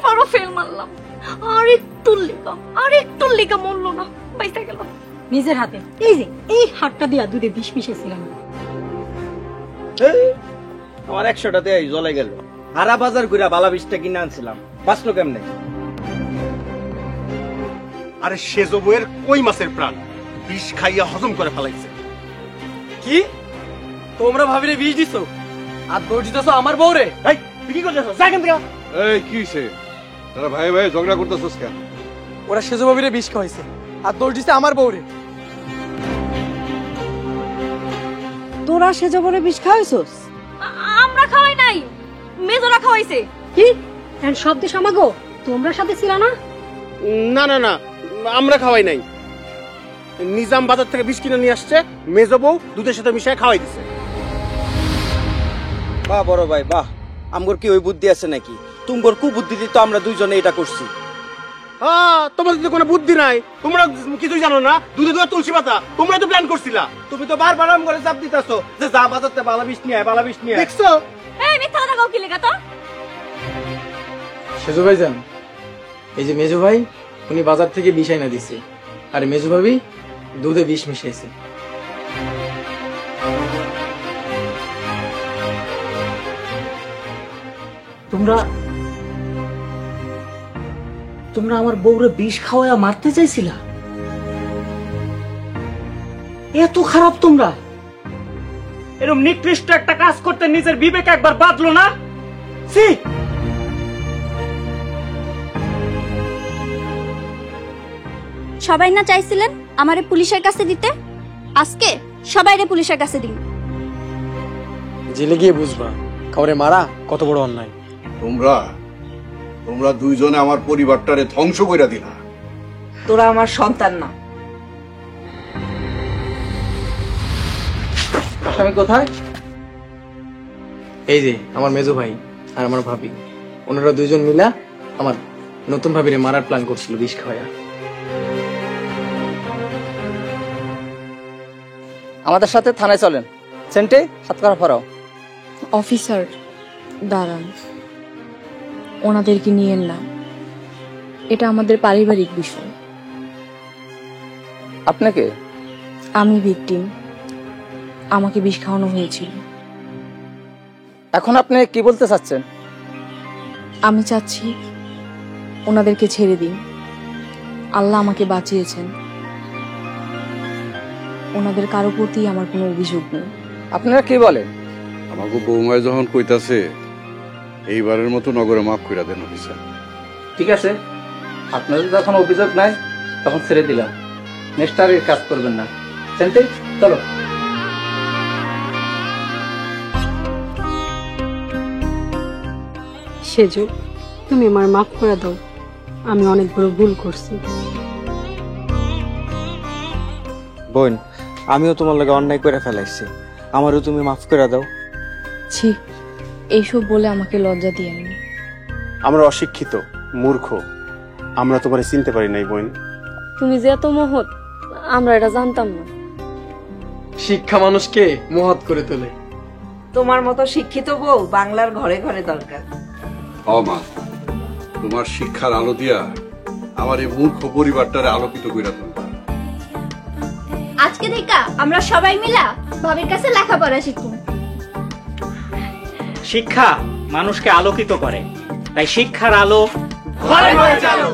এবারও ফেল মারলাম। আর একটু লিগা মরলো না, বাইসা গেল নিজের হাতে। এই যে এই হাতটা দিয়া দুধে বিষ মিশাইছিলাম। আমার 100টাতে জ্বলে গেল। হারা বাজার ঘুরা বালা বিষটা কিনে আনছিলাম, বাঁচলো কেমনে? আরে সেজো বইয়ের কই মাছের প্রাণ বিষ খাইয়া হজম করে ফেলাইছে। কি তোমরা ভাবিরে বিষ দিছো আর দৌড় দিতেছো আমার বউরে? এই তুই কি করতেছ? যা এখান থেকে। এই কি হইছে? তারা ভাই ভাই ঝগড়া করতেছস কেন? ওরা সেজো ভাবিরে বিষ খাওয়াইছে আর দৌড় দিছে আমার বউরে। তোরা সেজো বলে বিষ খাওয়াইছস? আমরা খাওয়াই নাই, মেজোরা খাওয়াইছে। কি এন্ড শব্দ সামাগো তোমরা সাথে ছিল না? না না না, আমরা খাওয়াই নাই। নিজাম বাজার থেকে বিষ কিনে নিয়ে আসছে, মেজো বউ দুধের সাথে মিশিয়ে খাওয়াই দিছে। বাহ বড় ভাই বাহ, আমগর কি ওই বুদ্ধি আছে নাকি? তুমগর কু বুদ্ধিতে তো আমরা দুইজনে এটা করছি। তোমাদের তো কোনো বুদ্ধি নাই, তোমরা কিছুই জানো না। দুধে দুধে তুলসী পাতা, তোমরা তো প্ল্যান করছিলা। তুমি তো বারবার আম করে চাপ দিতাছো যে যা বাজারতে বালা বিষ নিয়ে আয়, বালা বিষ নিয়ে আয়। দেখছো? এই মিথ্যা কথা কও কি লেগা তো? সেজো ভাই যান, এই যে মেজো ভাই উনি বাজার থেকে বিষ আইনা দিছে আর মেজো ভাবি দুধে বিষ মিশাইছে। তোমরা আমার বউরে বিষ খাওয়ায়া মারতে চাইছিলা? এত খারাপ তোমরা? এরকম নিকৃষ্ট একটা কাজ করতে নিজের বিবেক একবার বাঁধলো না? সি সবাই না চাইছিলেন আমারে পুলিশের কাছে দিতে, আজকে সবাইরে পুলিশের কাছে দিন। জেলে গিয়ে বুঝবা কাউরে মারা কত বড় অন্যায়। তোমরা দুইজনে আমার পরিবারটারে ধ্বংস কইরা দিলা। তোরা আমার সন্তান না। আসামি কোথায়? এই যে আমার মেজো ভাই আর আমার ভাবি, ওনারা দুইজন মিলা আমার নতুন ভাবিরে মারার প্ল্যান করছিল বিষ খাওয়া। আমাদের সাথে থানায় চলেন। সেন্টে হাত করা ফরাও। অফিসার দাঁড়ান, ওনাদেরকে নিয়েন না, এটা আমাদের পারিবারিক বিষয়। আপনাকে? আমি ভিকটিম, আমাকে বিষ খাওয়ানো হয়েছিল। এখন আপনি কি বলতে চাচ্ছেন? আমি চাচ্ছি ওনাদেরকে ছেড়ে দিন, আল্লাহ আমাকে বাঁচিয়েছেন, ওনাদের কারো প্রতি আমার কোনো অভিযোগ নেই। আপনারা কি বলেন? আমাকে বৌমায় যখন কইতাছে এইবারের মতো নগরে মাফ কইরা দেন অফিসার। ঠিক আছে, আপনাদের যখন অভিযোগ নাই তখন ছেড়ে দিলাম। নেক্সট আর কাজ করবেন না। সেন্টে চলো। সেজো তুমি আমার মাফ করে দাও, আমি অনেক বড় ভুল করছি। বোন, আমিও তোমার লগে অন্যায় করে ফেলাইছি, আমারও তুমি মাফ করে দাও। ছি, এইসব বলে আমাকে লজ্জা দিয়েন না। আমরা অশিক্ষিত, মূর্খ, আমরা তোমার চিনতে পারি নাই বোন। তুমি যে এত মহৎ আমরা এটা জানতাম না। শিক্ষা মানুষকে মহৎ করে তোলে। তোমার মতো শিক্ষিত বউ বাংলার ঘরে ঘরে দরকার। মা, তোমার শিক্ষার আলো দিয়া আমার এই মূর্খ পরিবারটারে আলোকিত কইরা তুলবা। আজকে থেকে আমরা সবাই মিলা ভাবির কাছে লেখাপড়া শিখব। শিক্ষা মানুষকে আলোকিত করে, তাই শিক্ষার আলো ঘরে ঘরে চালো।